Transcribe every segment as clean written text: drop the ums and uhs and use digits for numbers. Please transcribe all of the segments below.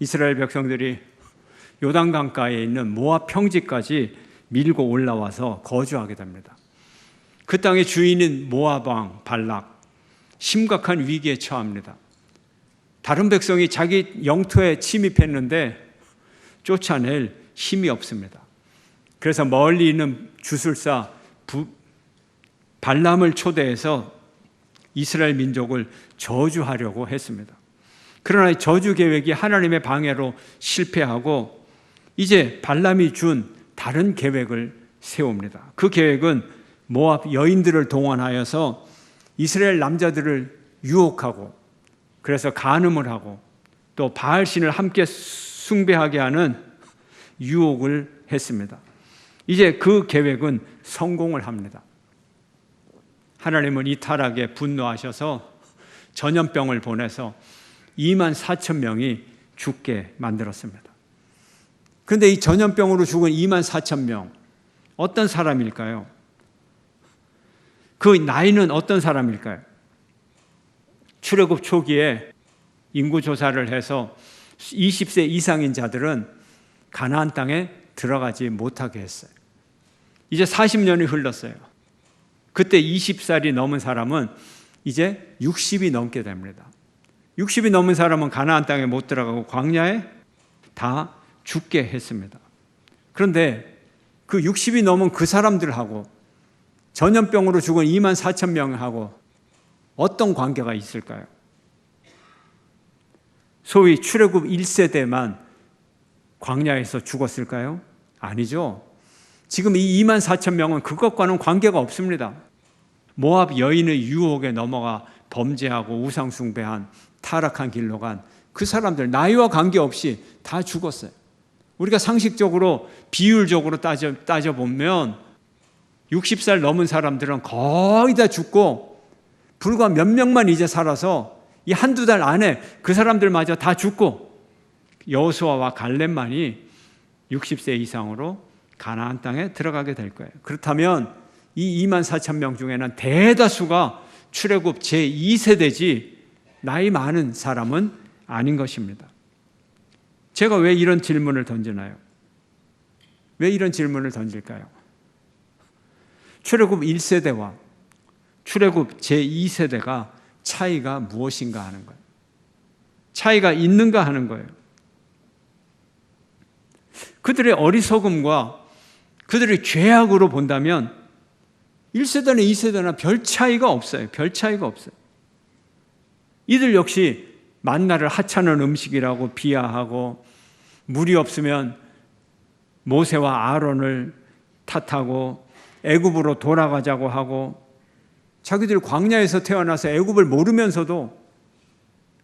이스라엘 백성들이 요단강가에 있는 모압 평지까지 밀고 올라와서 거주하게 됩니다. 그 땅의 주인인 모압 왕 발락, 심각한 위기에 처합니다. 다른 백성이 자기 영토에 침입했는데 쫓아낼 힘이 없습니다. 그래서 멀리 있는 주술사 발람을 초대해서 이스라엘 민족을 저주하려고 했습니다. 그러나 저주 계획이 하나님의 방해로 실패하고 이제 발람이 준 다른 계획을 세웁니다. 그 계획은 모압 여인들을 동원하여서 이스라엘 남자들을 유혹하고 그래서 간음을 하고 또 바알신을 함께 숭배하게 하는 유혹을 했습니다. 이제 그 계획은 성공을 합니다. 하나님은 이 타락에 분노하셔서 전염병을 보내서 2만 4천 명이 죽게 만들었습니다. 그런데 이 전염병으로 죽은 2만 4천 명, 어떤 사람일까요? 그 나이는 어떤 사람일까요? 출애굽 초기에 인구조사를 해서 20세 이상인 자들은 가나안 땅에 들어가지 못하게 했어요. 이제 40년이 흘렀어요. 그때 20살이 넘은 사람은 이제 60이 넘게 됩니다. 60이 넘은 사람은 가나안 땅에 못 들어가고 광야에 다 죽게 했습니다. 그런데 그 60이 넘은 그 사람들하고 전염병으로 죽은 2만 4천 명하고 어떤 관계가 있을까요? 소위 출애굽 1세대만 광야에서 죽었을까요? 아니죠. 지금 이 2만 4천 명은 그것과는 관계가 없습니다. 모압 여인의 유혹에 넘어가 범죄하고 우상 숭배한 타락한 길로 간 그 사람들 나이와 관계없이 다 죽었어요. 우리가 상식적으로 비율적으로 따져보면 60살 넘은 사람들은 거의 다 죽고 불과 몇 명만 이제 살아서 이 한두 달 안에 그 사람들마저 다 죽고 여호수아와 갈렙만이 60세 이상으로 가나안 땅에 들어가게 될 거예요. 그렇다면 이 2만 4천 명 중에는 대다수가 출애굽 제2세대지 나이 많은 사람은 아닌 것입니다. 제가 왜 이런 질문을 던지나요? 왜 이런 질문을 던질까요? 출애굽 1세대와 출애굽 제2세대가 차이가 무엇인가 하는 거예요. 차이가 있는가 하는 거예요. 그들의 어리석음과 그들의 죄악으로 본다면 1세대나 2세대나 별 차이가 없어요. 별 차이가 없어요. 이들 역시 만나를 하찮은 음식이라고 비하하고 물이 없으면 모세와 아론을 탓하고 애굽으로 돌아가자고 하고 자기들 광야에서 태어나서 애굽을 모르면서도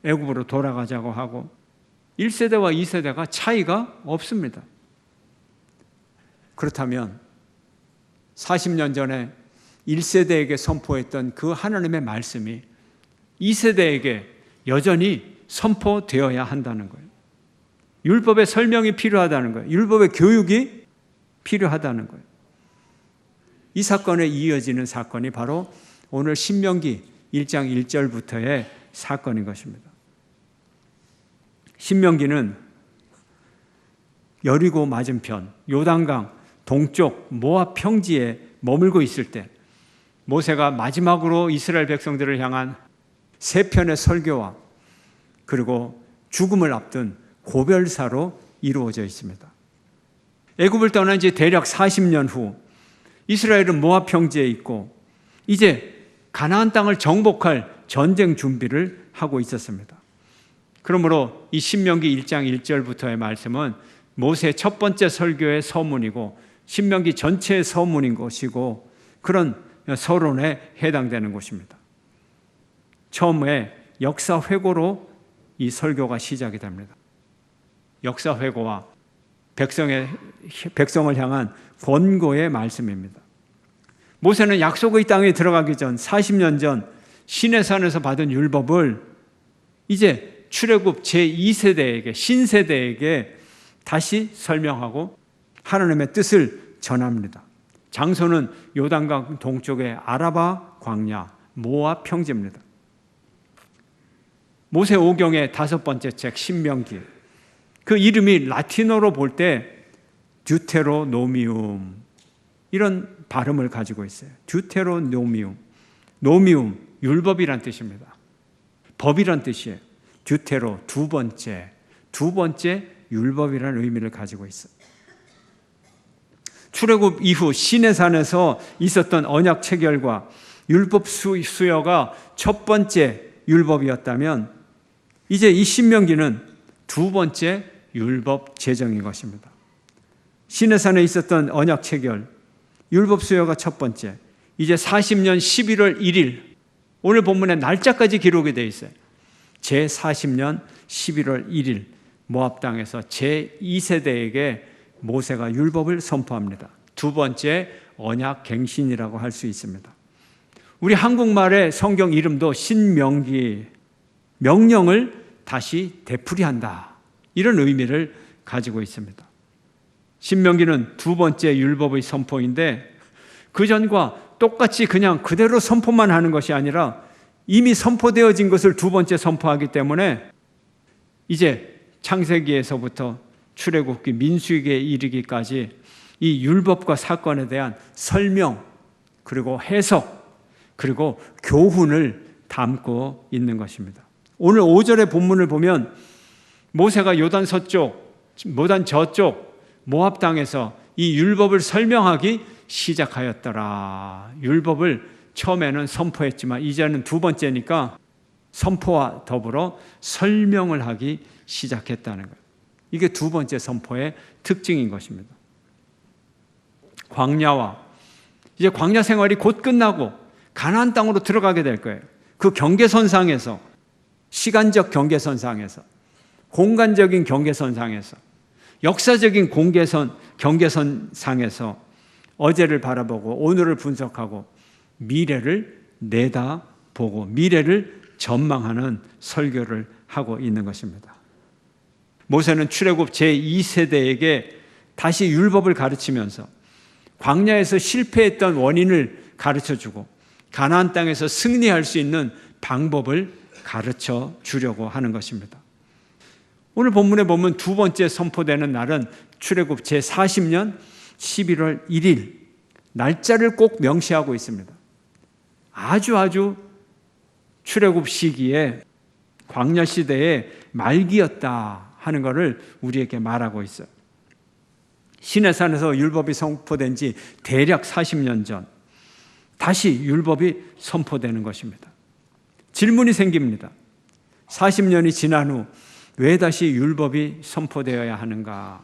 애굽으로 돌아가자고 하고 1세대와 2세대가 차이가 없습니다. 그렇다면 40년 전에 1세대에게 선포했던 그 하나님의 말씀이 2세대에게 여전히 선포되어야 한다는 거예요. 율법의 설명이 필요하다는 거예요. 율법의 교육이 필요하다는 거예요. 이 사건에 이어지는 사건이 바로 오늘 신명기 1장 1절부터의 사건인 것입니다. 신명기는 여리고 맞은편 요단강 동쪽 모압 평지에 머물고 있을 때 모세가 마지막으로 이스라엘 백성들을 향한 세 편의 설교와 그리고 죽음을 앞둔 고별사로 이루어져 있습니다. 애굽을 떠난 지 대략 40년 후 이스라엘은 모압 평지에 있고 이제 가나안 땅을 정복할 전쟁 준비를 하고 있었습니다. 그러므로 이 신명기 1장 1절부터의 말씀은 모세의 첫 번째 설교의 서문이고 신명기 전체의 서문인 것이고 그런 서론에 해당되는 것입니다. 처음에 역사 회고로 이 설교가 시작이 됩니다. 역사 회고와 백성을 향한 권고의 말씀입니다. 모세는 약속의 땅에 들어가기 전 40년 전 시내산에서 받은 율법을 이제 출애굽 제2세대에게 신세대에게 다시 설명하고 하나님의 뜻을 전합니다. 장소는 요단강 동쪽의 아라바 광야 모압 평지입니다. 모세 오경의 5번째 책 신명기 그 이름이 라틴어로 볼 때 듀테로노미움 이런 발음을 가지고 있어요. 듀테로노미움. 노미움, 율법이란 뜻입니다. 법이란 뜻이에요. 듀테로, 두 번째 율법이라는 의미를 가지고 있어요. 출애굽 이후 시내산에서 있었던 언약 체결과 율법 수여가 첫 번째 율법이었다면 이제 이 신명기는 두 번째 율법 제정인 것입니다. 시내산에 있었던 언약 체결, 율법 수여가 첫 번째, 이제 40년 11월 1일, 오늘 본문에 날짜까지 기록이 되어 있어요. 제40년 11월 1일 모압 땅에서 제2세대에게 모세가 율법을 선포합니다. 두 번째 언약 갱신이라고 할 수 있습니다. 우리 한국말의 성경 이름도 신명기, 명령을 다시 되풀이한다, 이런 의미를 가지고 있습니다. 신명기는 두 번째 율법의 선포인데 그 전과 똑같이 그냥 그대로 선포만 하는 것이 아니라 이미 선포되어진 것을 두 번째 선포하기 때문에 이제 창세기에서부터 출애굽기, 민수기에 이르기까지 이 율법과 사건에 대한 설명, 그리고 해석, 그리고 교훈을 담고 있는 것입니다. 오늘 5절의 본문을 보면 모세가 요단 서쪽, 요단 저쪽 모압 땅에서 이 율법을 설명하기 시작하였더라. 율법을 처음에는 선포했지만 이제는 두 번째니까 선포와 더불어 설명을 하기 시작했다는 거예요. 이게 두 번째 선포의 특징인 것입니다. 광야와 이제 광야 생활이 곧 끝나고 가나안 땅으로 들어가게 될 거예요. 그 경계선상에서, 시간적 경계선상에서, 공간적인 경계선상에서, 역사적인 경계선상에서 어제를 바라보고 오늘을 분석하고 미래를 내다보고 미래를 전망하는 설교를 하고 있는 것입니다. 모세는 출애굽 제2세대에게 다시 율법을 가르치면서 광야에서 실패했던 원인을 가르쳐주고 가나안 땅에서 승리할 수 있는 방법을 가르쳐 주려고 하는 것입니다. 오늘 본문에 보면 두 번째 선포되는 날은 출애굽 제40년 11월 1일, 날짜를 꼭 명시하고 있습니다. 아주 출애굽 시기에 광야 시대의 말기였다 하는 것을 우리에게 말하고 있어요. 시내산에서 율법이 선포된 지 대략 40년 전 다시 율법이 선포되는 것입니다. 질문이 생깁니다. 40년이 지난 후 왜 다시 율법이 선포되어야 하는가?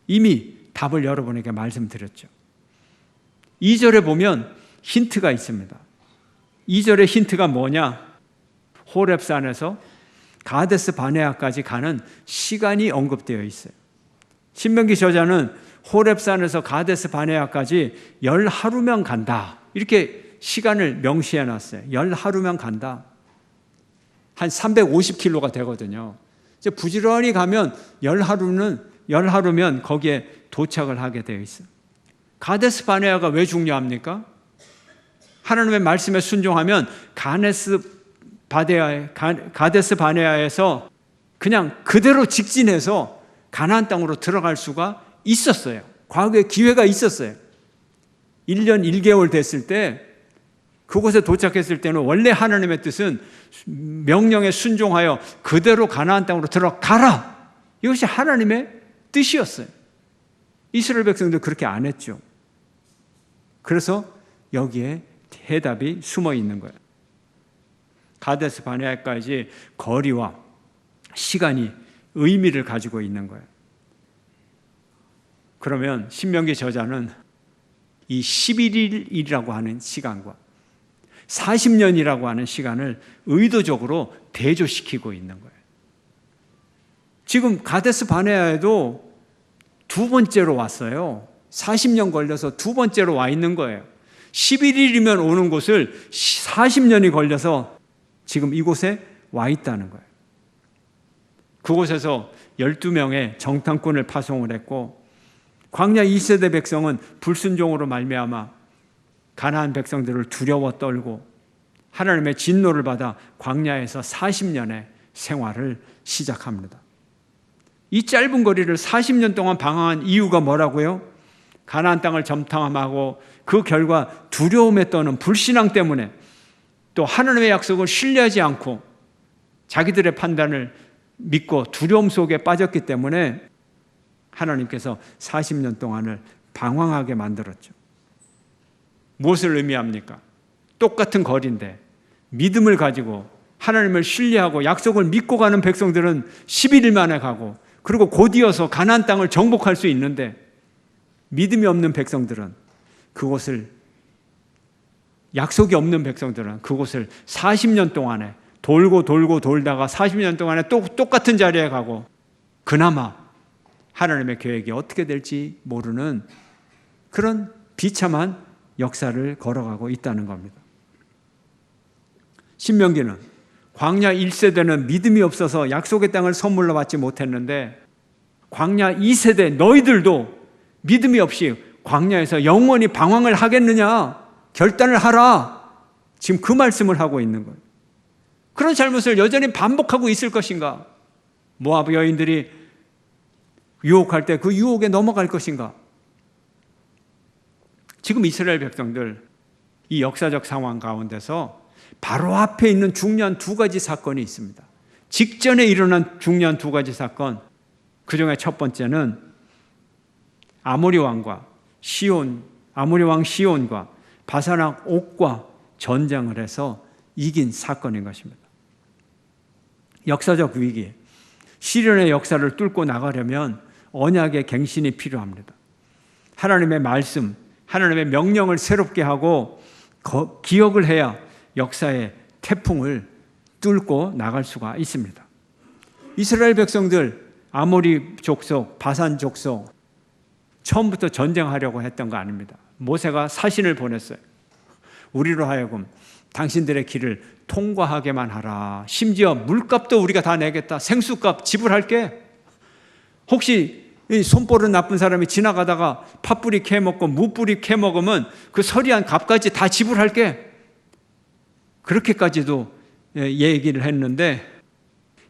이미 답을 여러분에게 말씀드렸죠. 2절에 보면 힌트가 있습니다. 2절의 힌트가 뭐냐? 호렙산에서 가데스 바네아까지 가는 시간이 언급되어 있어요. 신명기 저자는 호렙산에서 가데스 바네아까지 10하루면 간다, 이렇게 시간을 명시해 놨어요. 10하루면 간다. 한 350km가 되거든요. 이제 부지런히 가면 10하루면 거기에 도착을 하게 되어 있어요. 가데스 바네아가 왜 중요합니까? 하나님의 말씀에 순종하면 가데스 바네아에서 그냥 그대로 직진해서 가나안 땅으로 들어갈 수가 있었어요. 과거에 기회가 있었어요. 1년 1개월 됐을 때 그곳에 도착했을 때는 원래 하나님의 뜻은 명령에 순종하여 그대로 가나안 땅으로 들어가라, 이것이 하나님의 뜻이었어요. 이스라엘 백성들 그렇게 안 했죠. 그래서 여기에 해답이 숨어 있는 거예요. 가데스 바네아까지 거리와 시간이 의미를 가지고 있는 거예요. 그러면 신명기 저자는 이 11일이라고 하는 시간과 40년이라고 하는 시간을 의도적으로 대조시키고 있는 거예요. 지금 가데스 바네아에도 두 번째로 왔어요. 40년 걸려서 두 번째로 와 있는 거예요. 11일이면 오는 곳을 40년이 걸려서 지금 이곳에 와 있다는 거예요. 그곳에서 12명의 정탐꾼을 파송을 했고 광야 2세대 백성은 불순종으로 말미암아 가나안 백성들을 두려워 떨고 하나님의 진노를 받아 광야에서 40년의 생활을 시작합니다. 이 짧은 거리를 40년 동안 방황한 이유가 뭐라고요? 가나안 땅을 점탐하고 그 결과 두려움에 떠는 불신앙 때문에, 또 하나님의 약속을 신뢰하지 않고 자기들의 판단을 믿고 두려움 속에 빠졌기 때문에 하나님께서 40년 동안을 방황하게 만들었죠. 무엇을 의미합니까? 똑같은 거리인데 믿음을 가지고 하나님을 신뢰하고 약속을 믿고 가는 백성들은 11일 만에 가고, 그리고 곧이어서 가나안 땅을 정복할 수 있는데, 믿음이 없는 백성들은 그곳을, 약속이 없는 백성들은 그곳을 40년 동안에 돌고 돌다가 40년 동안에 또 똑같은 자리에 가고, 그나마 하나님의 계획이 어떻게 될지 모르는 그런 비참한 역사를 걸어가고 있다는 겁니다. 신명기는 광야 1세대는 믿음이 없어서 약속의 땅을 선물로 받지 못했는데, 광야 2세대 너희들도 믿음이 없이 광야에서 영원히 방황을 하겠느냐? 결단을 하라. 지금 그 말씀을 하고 있는 거예요. 그런 잘못을 여전히 반복하고 있을 것인가? 모압 여인들이 유혹할 때 그 유혹에 넘어갈 것인가? 지금 이스라엘 백성들 이 역사적 상황 가운데서 바로 앞에 있는 중요한 두 가지 사건이 있습니다. 직전에 일어난 중요한 두 가지 사건, 그 중에 첫 번째는 아모리 왕 시온과 바산왕 옥과 전쟁을 해서 이긴 사건인 것입니다. 역사적 위기, 시련의 역사를 뚫고 나가려면 언약의 갱신이 필요합니다. 하나님의 말씀, 하나님의 명령을 새롭게 하고 기억을 해야 역사의 태풍을 뚫고 나갈 수가 있습니다. 이스라엘 백성들, 아모리 족속, 바산 족속, 처음부터 전쟁하려고 했던 거 아닙니다. 모세가 사신을 보냈어요. 우리로 하여금 당신들의 길을 통과하게만 하라. 심지어 물값도 우리가 다 내겠다. 생수값 지불할게. 혹시 손버릇 나쁜 사람이 지나가다가 팥뿌리 캐먹고 무뿌리 캐먹으면 그 서리한 값까지 다 지불할게. 그렇게까지도 얘기를 했는데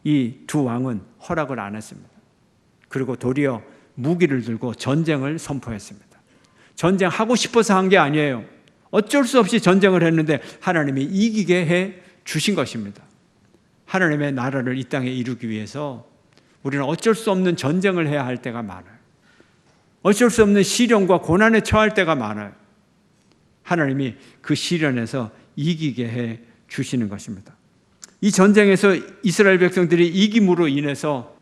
이 두 왕은 허락을 안 했습니다. 그리고 도리어 무기를 들고 전쟁을 선포했습니다. 전쟁하고 싶어서 한 게 아니에요. 어쩔 수 없이 전쟁을 했는데 하나님이 이기게 해 주신 것입니다. 하나님의 나라를 이 땅에 이루기 위해서 우리는 어쩔 수 없는 전쟁을 해야 할 때가 많아요. 어쩔 수 없는 시련과 고난에 처할 때가 많아요. 하나님이 그 시련에서 이기게 해 주시는 것입니다. 이 전쟁에서 이스라엘 백성들이 이김으로 인해서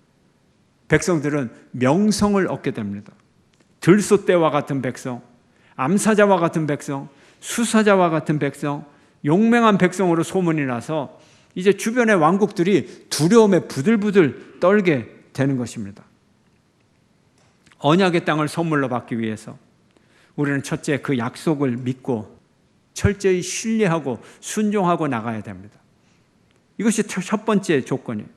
백성들은 명성을 얻게 됩니다. 들소떼와 같은 백성, 암사자와 같은 백성, 수사자와 같은 백성, 용맹한 백성으로 소문이 나서 이제 주변의 왕국들이 두려움에 부들부들 떨게 되는 것입니다. 언약의 땅을 선물로 받기 위해서 우리는 첫째 그 약속을 믿고 철저히 신뢰하고 순종하고 나가야 됩니다. 이것이 첫 번째 조건이에요.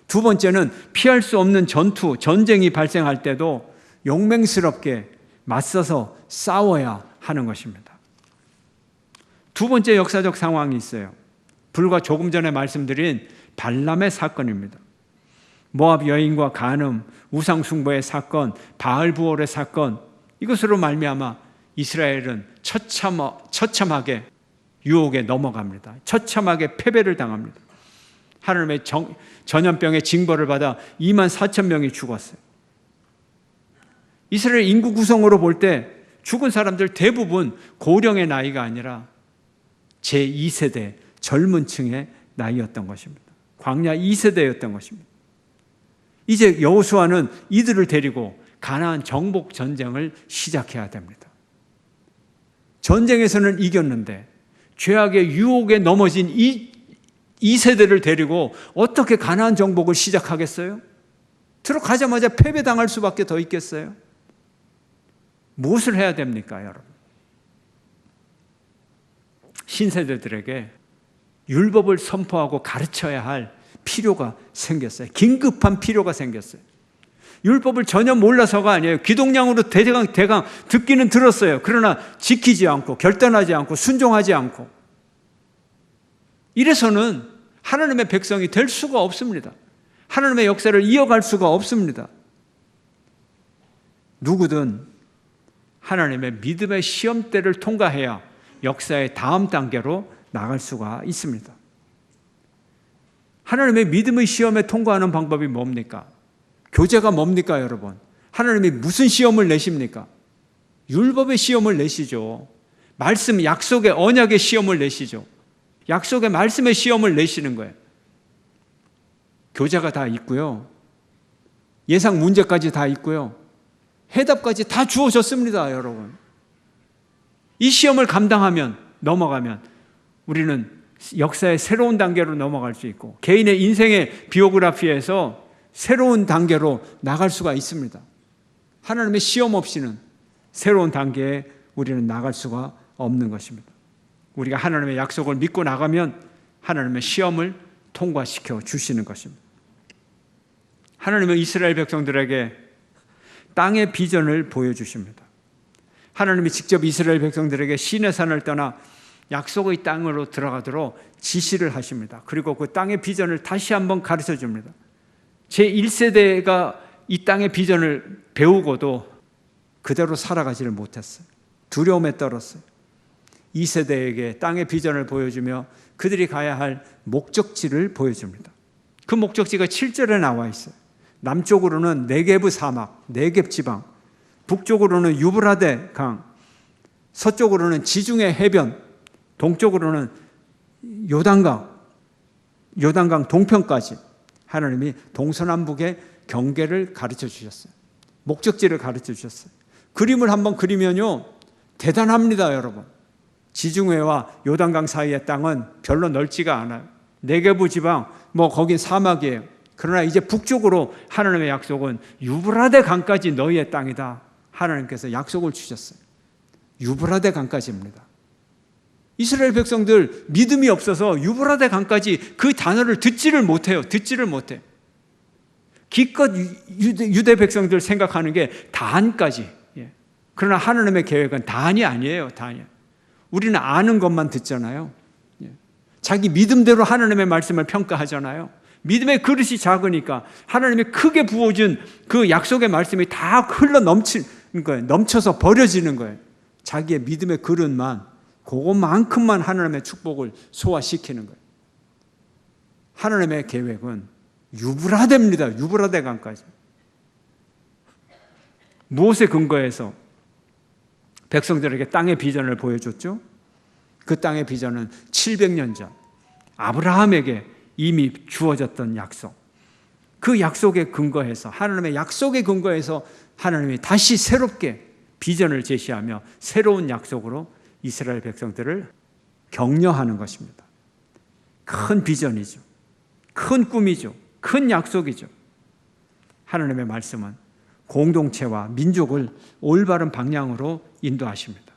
두 번째는 피할 수 없는 전쟁이 발생할 때도 용맹스럽게 맞서서 싸워야 하는 것입니다. 두 번째 역사적 상황이 있어요. 불과 조금 전에 말씀드린 발람의 사건입니다. 모압 여인과 간음, 우상숭배의 사건, 바알부올의 사건, 이것으로 말미암아 이스라엘은 처참하게 유혹에 넘어갑니다. 처참하게 패배를 당합니다. 하나님의 전염병의 징벌을 받아 24,000명이 죽었어요. 이스라엘 인구 구성으로 볼 때 죽은 사람들 대부분 고령의 나이가 아니라 제2세대 젊은 층의 나이였던 것입니다. 광야 2세대였던 것입니다. 이제 여호수아는 이들을 데리고 가나안 정복 전쟁을 시작해야 됩니다. 전쟁에서는 이겼는데 죄악의 유혹에 넘어진 이 세대를 데리고 어떻게 가나안 정복을 시작하겠어요? 들어가자마자 패배당할 수밖에 더 있겠어요? 무엇을 해야 됩니까, 여러분? 신세대들에게 율법을 선포하고 가르쳐야 할 필요가 생겼어요. 긴급한 필요가 생겼어요. 율법을 전혀 몰라서가 아니에요. 기동량으로 대강 듣기는 들었어요. 그러나 지키지 않고 결단하지 않고 순종하지 않고 이래서는 하나님의 백성이 될 수가 없습니다. 하나님의 역사를 이어갈 수가 없습니다. 누구든 하나님의 믿음의 시험대를 통과해야 역사의 다음 단계로 나갈 수가 있습니다. 하나님의 믿음의 시험에 통과하는 방법이 뭡니까? 교제가 뭡니까, 여러분? 하나님이 무슨 시험을 내십니까? 율법의 시험을 내시죠. 말씀, 약속의 언약의 시험을 내시죠. 약속의 말씀의 시험을 내시는 거예요. 교제가 다 있고요. 예상 문제까지 다 있고요. 해답까지 다 주어졌습니다, 여러분. 이 시험을 감당하면, 넘어가면 우리는 역사의 새로운 단계로 넘어갈 수 있고 개인의 인생의 비오그래피에서 새로운 단계로 나갈 수가 있습니다. 하나님의 시험 없이는 새로운 단계에 우리는 나갈 수가 없는 것입니다. 우리가 하나님의 약속을 믿고 나가면 하나님의 시험을 통과시켜 주시는 것입니다. 하나님은 이스라엘 백성들에게 땅의 비전을 보여주십니다. 하나님이 직접 이스라엘 백성들에게 시내산을 떠나 약속의 땅으로 들어가도록 지시를 하십니다. 그리고 그 땅의 비전을 다시 한번 가르쳐 줍니다. 제1세대가 이 땅의 비전을 배우고도 그대로 살아가지를 못했어요. 두려움에 떨었어요. 2세대에게 땅의 비전을 보여주며 그들이 가야 할 목적지를 보여줍니다. 그 목적지가 7절에 나와 있어요. 남쪽으로는 네게브 사막, 네겝 지방, 북쪽으로는 유브라데 강, 서쪽으로는 지중해 해변, 동쪽으로는 요단강 동편까지 하나님이 동서남북의 경계를 가르쳐 주셨어요. 목적지를 가르쳐 주셨어요. 그림을 한번 그리면요, 대단합니다, 여러분. 지중해와 요단강 사이의 땅은 별로 넓지가 않아요. 네게브 지방, 거긴 사막이에요. 그러나 이제 북쪽으로 하나님의 약속은 유브라데 강까지 너희의 땅이다. 하나님께서 약속을 주셨어요. 유브라데 강까지입니다. 이스라엘 백성들 믿음이 없어서 유브라데 강까지 그 단어를 듣지를 못해요. 기껏 유대 백성들 생각하는 게 단까지. 그러나 하나님의 계획은 단이 아니에요. 우리는 아는 것만 듣잖아요. 자기 믿음대로 하나님의 말씀을 평가하잖아요. 믿음의 그릇이 작으니까 하나님이 크게 부어준 그 약속의 말씀이 다 흘러 넘치는 거예요. 넘쳐서 버려지는 거예요. 자기의 믿음의 그릇만, 그것만큼만 하나님의 축복을 소화시키는 거예요. 하나님의 계획은 유브라데입니다. 유브라데 강까지. 무엇에 근거해서 백성들에게 땅의 비전을 보여줬죠? 그 땅의 비전은 700년 전 아브라함에게 이미 주어졌던 약속. 그 약속에 근거해서, 하나님의 약속에 근거해서 하나님이 다시 새롭게 비전을 제시하며 새로운 약속으로 이스라엘 백성들을 격려하는 것입니다. 큰 비전이죠. 큰 꿈이죠. 큰 약속이죠. 하나님의 말씀은 공동체와 민족을 올바른 방향으로 인도하십니다.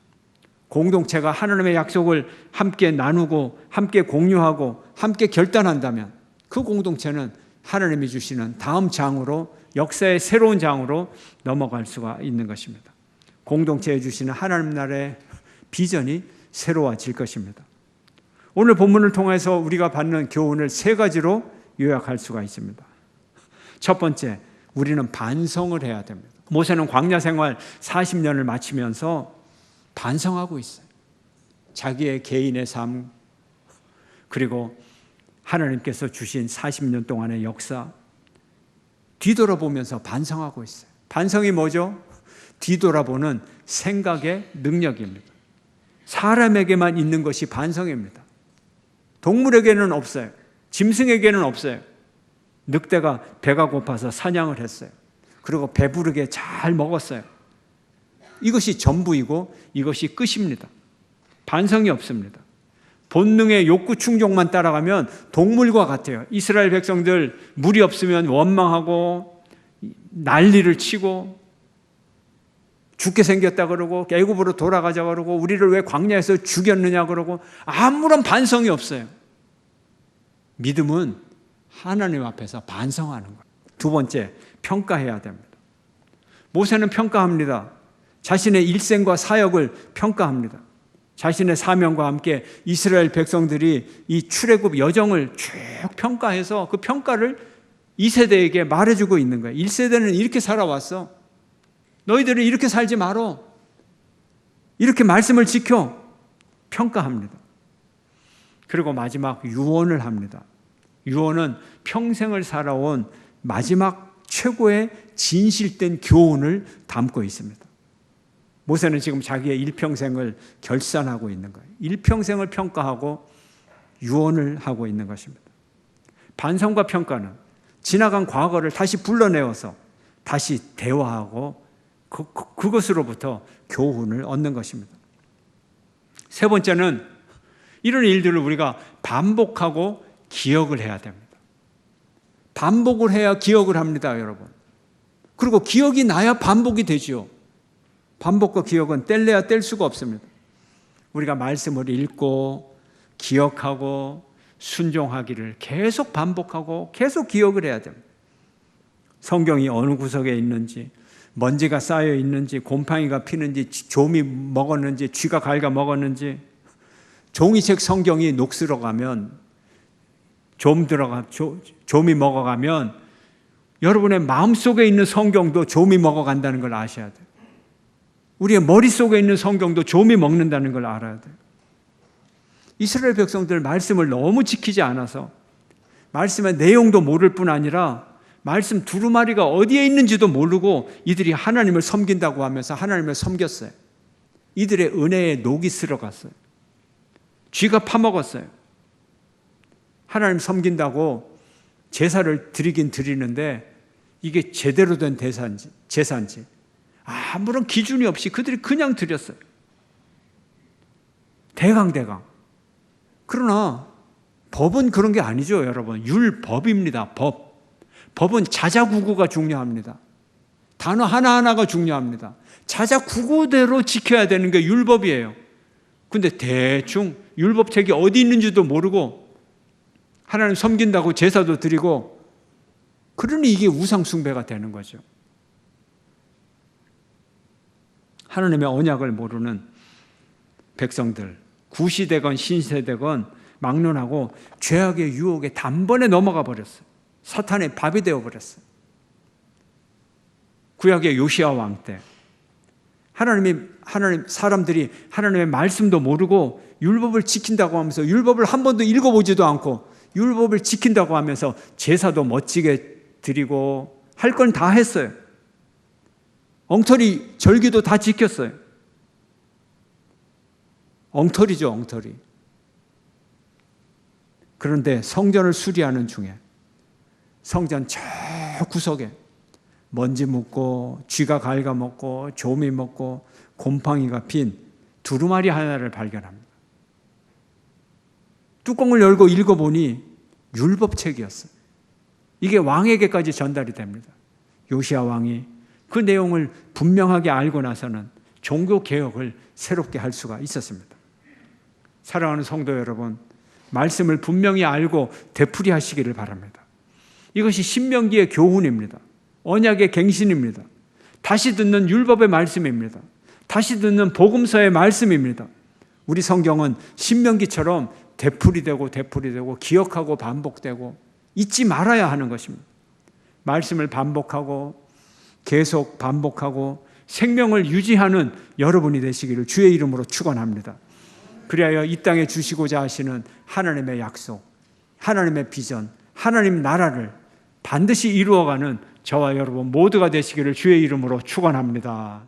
공동체가 하나님의 약속을 함께 나누고 함께 공유하고 함께 결단한다면 그 공동체는 하나님이 주시는 다음 장으로, 역사의 새로운 장으로 넘어갈 수가 있는 것입니다. 공동체에 주시는 하나님 나라의 비전이 새로워질 것입니다. 오늘 본문을 통해서 우리가 받는 교훈을 3가지로 요약할 수가 있습니다. 첫 번째, 우리는 반성을 해야 됩니다. 모세는 광야 생활 40년을 마치면서 반성하고 있어요. 자기의 개인의 삶, 그리고 하나님께서 주신 40년 동안의 역사, 뒤돌아보면서 반성하고 있어요. 반성이 뭐죠? 뒤돌아보는 생각의 능력입니다. 사람에게만 있는 것이 반성입니다. 동물에게는 없어요. 짐승에게는 없어요. 늑대가 배가 고파서 사냥을 했어요. 그리고 배부르게 잘 먹었어요. 이것이 전부이고 이것이 끝입니다. 반성이 없습니다. 본능의 욕구 충족만 따라가면 동물과 같아요. 이스라엘 백성들 물이 없으면 원망하고 난리를 치고 죽게 생겼다 그러고 애굽으로 돌아가자 그러고 우리를 왜 광야에서 죽였느냐 그러고 아무런 반성이 없어요. 믿음은 하나님 앞에서 반성하는 거예요. 두 번째, 평가해야 됩니다. 모세는 평가합니다. 자신의 일생과 사역을 평가합니다. 자신의 사명과 함께 이스라엘 백성들이 이 출애굽 여정을 쭉 평가해서 그 평가를 2세대에게 말해주고 있는 거예요. 1세대는 이렇게 살아왔어. 너희들은 이렇게 살지 말어. 이렇게 말씀을 지켜. 평가합니다. 그리고 마지막 유언을 합니다. 유언은 평생을 살아온 마지막 최고의 진실된 교훈을 담고 있습니다. 모세는 지금 자기의 일평생을 결산하고 있는 거예요. 일평생을 평가하고 유언을 하고 있는 것입니다. 반성과 평가는 지나간 과거를 다시 불러내어서 다시 대화하고 그것으로부터 교훈을 얻는 것입니다. 세 번째는 이런 일들을 우리가 반복하고 기억을 해야 됩니다. 반복을 해야 기억을 합니다, 여러분. 그리고 기억이 나야 반복이 되지요. 반복과 기억은 뗄래야 뗄 수가 없습니다. 우리가 말씀을 읽고 기억하고 순종하기를 계속 반복하고 계속 기억을 해야 됩니다. 성경이 어느 구석에 있는지, 먼지가 쌓여 있는지, 곰팡이가 피는지, 좀이 먹었는지, 쥐가 갉아 먹었는지, 종이책 성경이 녹슬어가면, 좀이 먹어가면 여러분의 마음속에 있는 성경도 좀이 먹어간다는 걸 아셔야 돼요. 우리의 머릿속에 있는 성경도 좀이 먹는다는 걸 알아야 돼요. 이스라엘 백성들 말씀을 너무 지키지 않아서 말씀의 내용도 모를 뿐 아니라 말씀 두루마리가 어디에 있는지도 모르고 이들이 하나님을 섬긴다고 하면서 하나님을 섬겼어요. 이들의 은혜에 녹이 슬어갔어요. 쥐가 파먹었어요. 하나님 섬긴다고 제사를 드리긴 드리는데 이게 제대로 된 제사인지 아무런 기준이 없이 그들이 그냥 드렸어요. 대강. 그러나 법은 그런 게 아니죠, 여러분. 율법입니다. 법은 자자구구가 중요합니다. 단어 하나하나가 중요합니다. 자자구구대로 지켜야 되는 게 율법이에요. 근데 대충 율법책이 어디 있는지도 모르고 하나님 섬긴다고 제사도 드리고, 그러니 이게 우상숭배가 되는 거죠. 하나님의 언약을 모르는 백성들, 구시되건 신세되건 막론하고 죄악의 유혹에 단번에 넘어가 버렸어요. 사탄의 밥이 되어버렸어요. 구약의 요시야 왕 때 사람들이 하나님의 말씀도 모르고 율법을 지킨다고 하면서 율법을 한 번도 읽어보지도 않고 율법을 지킨다고 하면서 제사도 멋지게 드리고 할 건 다 했어요. 엉터리 절기도 다 지켰어요. 엉터리죠, 엉터리. 그런데 성전을 수리하는 중에 성전 저 구석에 먼지 묻고 쥐가 갉아먹고 조미 먹고 곰팡이가 핀 두루마리 하나를 발견합니다. 뚜껑을 열고 읽어보니 율법책이었어요. 이게 왕에게까지 전달이 됩니다. 요시야 왕이 그 내용을 분명하게 알고 나서는 종교개혁을 새롭게 할 수가 있었습니다. 사랑하는 성도 여러분, 말씀을 분명히 알고 되풀이하시기를 바랍니다. 이것이 신명기의 교훈입니다. 언약의 갱신입니다. 다시 듣는 율법의 말씀입니다. 다시 듣는 복음서의 말씀입니다. 우리 성경은 신명기처럼 되풀이되고 기억하고 반복되고 잊지 말아야 하는 것입니다. 말씀을 반복하고 계속 반복하고 생명을 유지하는 여러분이 되시기를 주의 이름으로 축원합니다. 그리하여 이 땅에 주시고자 하시는 하나님의 약속, 하나님의 비전, 하나님 나라를 반드시 이루어가는 저와 여러분 모두가 되시기를 주의 이름으로 축원합니다.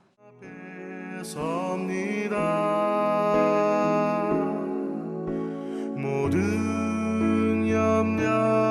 모든 염려